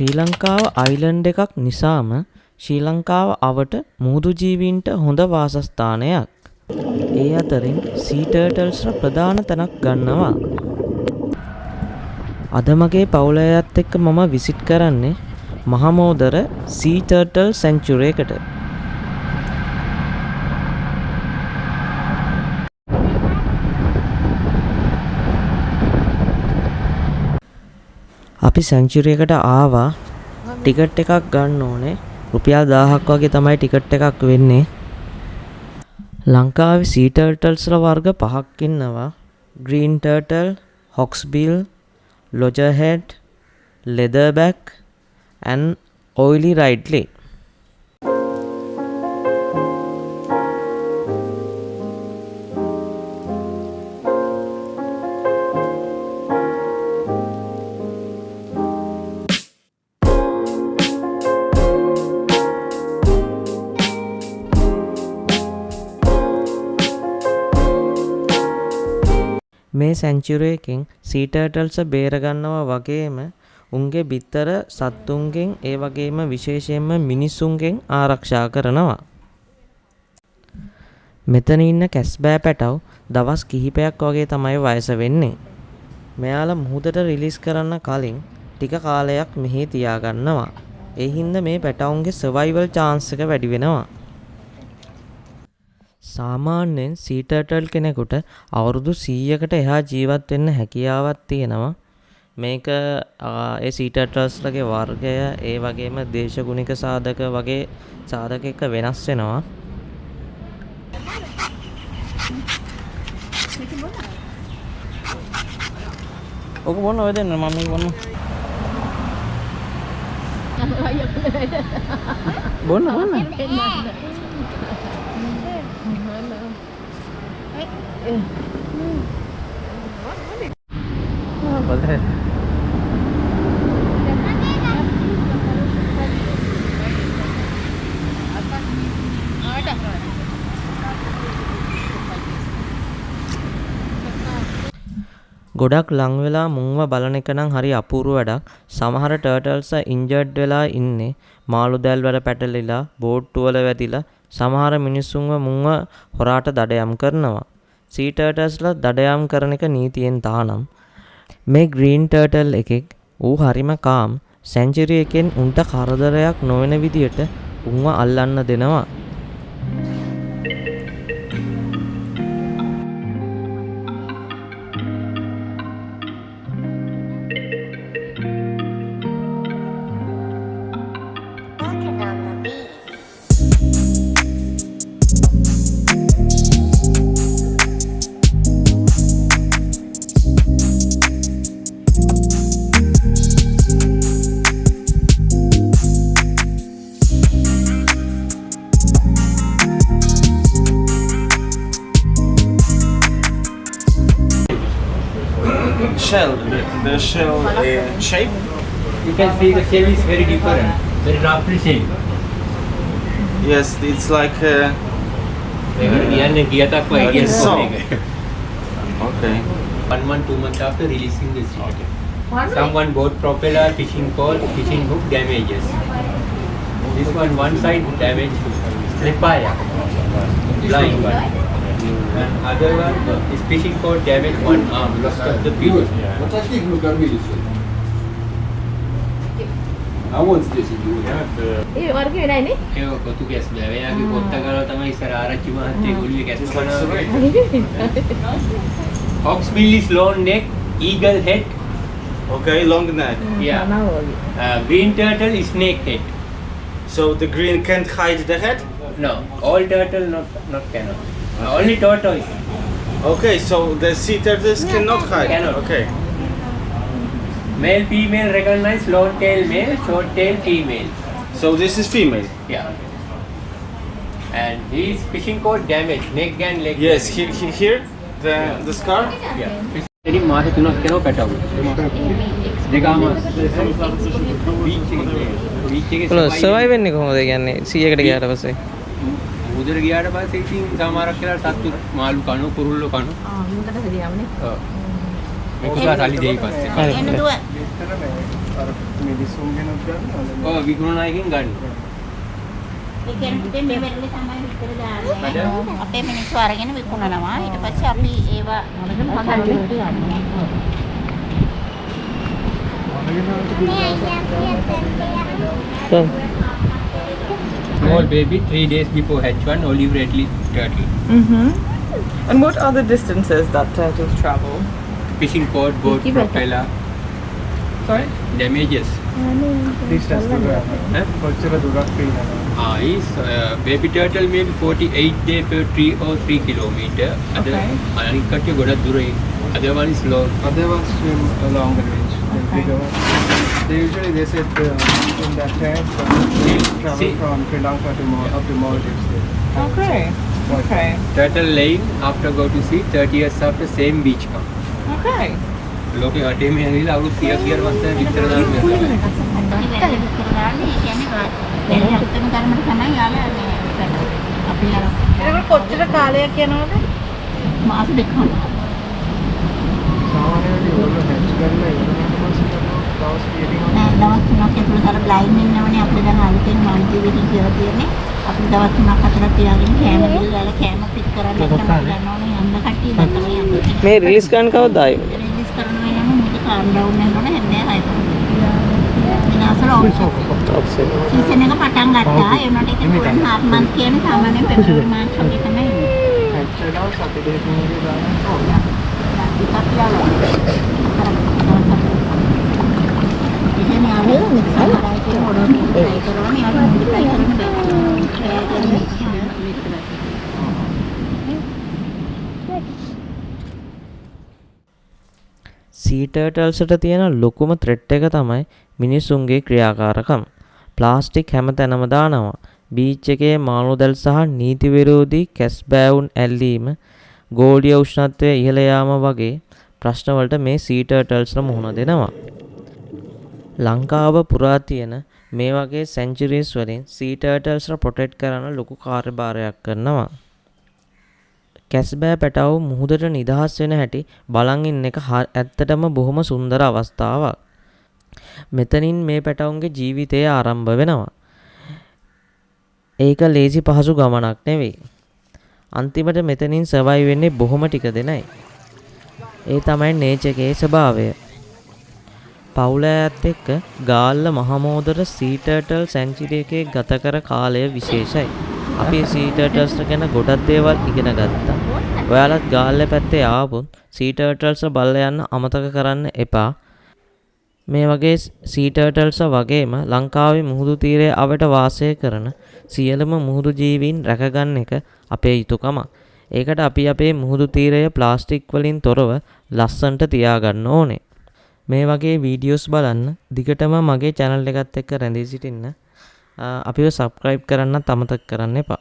ශ්‍රී ලංකාව අයිලන්ඩ් එකක් නිසාම ශ්‍රී ලංකාව අවට මුහුදු ජීවීන්ට හොඳ වාසස්ථානයක්. ඒ අතරින් සී ටර්ටල්ස්ලා ප්‍රධාන තැනක් ගන්නවා. අද මගේ පවුල අයත් එක්ක මම විසිට් කරන්නේ මහමෝදර සී ටර්ටල් සැන්චුරි එකට. අපි සැන්චුරි එකට ආවා. ටිකට් එකක් ගන්න ඕනේ. රුපියල් 1000ක් වගේ තමයි ටිකට් එකක් වෙන්නේ. ලංකාවේ සී ටර්ටල්ස්ලා වර්ග 5ක් ඉන්නවා. Green turtle, hawksbill, loggerhead, leatherback and oily ridley. මේ සැන්චුරි එකෙන් සී ටර්ටල්ස් බේරගන්නවා වගේම උන්ගේ බිත්තර සත්තුන්ගෙන් ඒ වගේම විශේෂයෙන්ම මිනිස්සුන්ගෙන් ආරක්ෂා කරනවා. මෙතන ඉන්න කැස්බෑ පැටව් දවස් කිහිපයක් වගේ තමයි වයස වෙන්නේ. මෙයාලා මුහුදට රිලීස් කරන්න කලින් ටික කාලයක් මෙහි තියාගන්නවා. ඒ හින්දා මේ පැටවුන්ගේ සර්වයිවල් chance එක වැඩි වෙනවා. සාමාන්‍යයෙන් සී ටර්ටල් කෙනෙකුට අවුරුදු 100කට එහා ජීවත් වෙන්න හැකියාවක් තියෙනවා. මේක ඒ සී ටර්ටල්ස්ලගේ වර්ගය ඒ වගේම දේශගුණික සාධක වගේ සාධක එක වෙනස් වෙනවා. ඔක බොන්න ඔය දෙන්න මම මේක බොන්න. බොන්න. boleh. ගොඩක් ලං වෙලා මුන්ව බලන එක නම් හරි අපූර්ව වැඩක්. සමහර ටර්ටල්ස් ඉන්ජර්ඩ් වෙලා ඉන්නේ. මාළු දැල් වල පැටලිලා, බෝට්ටු වල වැදිලා, සමහර මිනිස්සුන්ව මුන්ව හොරාට දඩයම් කරනවා. සී ටර්ටල්ස්ලා දඩයම් කරන එක නීතියෙන් තානම්. මේ ග්‍රීන් ටර්ටල් එකෙක් ඌ හරිම කාම්. සැන්චුරි එකෙන් උන්ට කරදරයක් නොවන විදියට උන්ව අල්ලන්න දෙනවා. The shell shape. You can see the shell is very different, very roughly shaped. Yes, it's like. Okay. 1 month, 2 months after releasing the seed. Someone bought propeller, fishing pole, fishing hook damages. This one side damaged, slip blind one. And other one is fishing pole damaged one arm, lost of the fish. ඒ වර්ග වෙනයි නේ. ඒක කොතු කැස් බෑ. එයාගේ පොත්ත කරලා තමයි ඉස්සර ආරච්චි මහත්තයා ගොළුවේ කැස් කරනවා. Hawksbill is long neck, eagle head. Okay, long neck. Yeah. Green turtle is snake head. So the green can't hide the head? No, all turtle not cannot. Only tortoise. Okay, so the sea turtles cannot hide. Cannot. Okay. Male, female recognize, long tail male, short tail female. So this is female. Yeah. And his fishing coat damaged, neck and leg. Yes, damaged. here the scar. Yeah. Jadi මාස 3ක් කරනවා පැටවු. දෙකම beach එකේ survive වෙන්නේ කොහොමද? කියන්නේ 100කට ගියාට පස්සේ උදේට ගියාට පස්සේ ඉතින් සමහරක් වෙලා සත්තු මාළු කනවා, කුරුල්ලෝ කනවා. මුන්ට හරියන්නේ. ඔව්. මේක සල්ලි දෙයි පස්සේ. එන්න දුව. අර මෙඩිසින් ගෙනත් ගන්න ඔව් විකුණන එකෙන් ගන්න. ඒ කියන්නේ මේ වෙලේ තමයි විතර දාන්නේ. අපේ මිනිස්සු අරගෙන විකුණනවා. ඊට පස්සේ අපි ඒවා අරගෙන හදන්න ගන්නවා. Small baby 3 days before hatch one, olive red turtle. And what are the distances that turtles travel? Fishing port, boat, propeller, Sorry? damages. Distance දුර කොච්චර දුරක් පේනවා Is baby turtle maybe 48 days per 3 or 3 kilometer. Okay. අනික කට්ටිය ගොඩක් දුරේ. Other one is long. other ones swim a longer range than bigger ones. They usually they said in that time travel See. from Sri Lanka to up to Maldives. Okay. Okay. Turtle laying after go to sea 30 years after same beach come. Okay. ලෝකේ අටේ මේ ඇවිල්ලා අවුරුදු 30 කීයක් වස්තේ විතර දාන්න ඒ වෙලේ විතර දාන්නේ. ඒ කියන්නේ වෙලේ අත්තම කර්මකට තමයි යාලා මේ අපි අර ඒක කොච්චර කාලයක් යනවද? මාස දෙකක්. සාමාන්‍යයෙන් ඒගොල්ලෝ හැච් කරලා ඉවරනට පස්සේ තමයි දවස් කීයකින් නෑ දවස් 3ක් ඇතුළත අර බ්ලයින්ඩ් ඉන්නවනේ අපිට දැන් අලුතෙන් මල්ටිවිටි කියලා තියෙන්නේ. අපි දවස් 3ක් 4ක් තියාගෙන කෑම බිල් කෑම පික් කරන්න නැත්නම් ගන්න ඕනේ යන්න කට්ටිය දැන් තමයි යන්නේ. මේ රිලීස් ගන්න කවදාද ආයේ? රිලීස් කරනවා යන මුද කාම් ඩවුන් වෙනවනේ හැන්දෑ 6ට. ඉනාසල ඔෆ්සෙට්. සීසන් එක පටන් ගත්තා. ඒ වුණාට ඒක 2.5 month කියන්නේ සාමාන්‍යයෙන් පෙබරවාරි මාර්ච් වගේ තමයි එන්නේ. හැච් වෙලා සති දෙකකින් වගේ දානවා අපි ඉතින් ආවේ මික්සර් එකේ මොඩල් එකයි කරන්නේ අර මොඩිෆයි කරන්න බෑ. සී ටර්ටල්ස්ට තියෙන ලොකුම ත්‍රෙට් එක තමයි මිනිස්සුන්ගේ ක්‍රියාකාරකම්. ප්ලාස්ටික් හැම තැනම දානවා. බීච් එකේ මාළුදැල් සහ නීති විරෝධී කැස්බෑවුන් ඇල්ලීම, ගෝලීය උෂ්ණත්වය ඉහළ යාම වගේ ප්‍රශ්න වලට මේ සී ටර්ටල්ස්ලා මුහුණ දෙනවා. ලංකාව පුරා තියෙන මේ වගේ සෙන්චුරිස් වලින් සී ටර්ටල්ස්ලා ප්‍රොටෙක්ට් කරන්න ලොකු කාර්යභාරයක් කරනවා. කැස්බෑ පැටව් මුහුදට නිදහස් වෙන හැටි බලන් ඉන්න එක ඇත්තටම බොහොම සුන්දර අවස්ථාවක්. මෙතනින් මේ පැටවුන්ගේ ජීවිතය ආරම්භ වෙනවා. ඒක ලේසි පහසු ගමනක් නෙවෙයි. අන්තිමට මෙතනින් සර්වයිව් වෙන්නේ බොහොම ටික දෙනයි. ඒ තමයි නේචර් එකේ ස්වභාවය. පවුලයත් එක්ක ගාල්ල මහමෝදර සී ටර්ටල් සැන්චුරි එකේ ගත කර කාලය විශේෂයි. අපි සී ටර්ටල්ස්ලා ගැන ගොඩක් දේවල් ඉගෙන ගත්තා. ඔයාලත් ගාල්ල පැත්තේ ආවොත් සී ටර්ටල්ස්ලා බලලා යන්න අමතක කරන්න එපා. මේ වගේ සී ටර්ටල්ස්ලා වගේම ලංකාවේ මුහුදු තීරයේ අවට වාසය කරන සියලුම මුහුදු ජීවීන් රැකගන්න එක අපේ යුතුකමක්. ඒකට අපි අපේ මුහුදු තීරය ප්ලාස්ටික් වලින් තොරව ලස්සනට තියාගන්න ඕනේ. මේ වගේ වීඩියෝස් බලන්න දිගටම මගේ channel එකත් එක්ක රැඳී සිටින්න. අපිව subscribe කරන්නත් අමතක කරන්න එපා.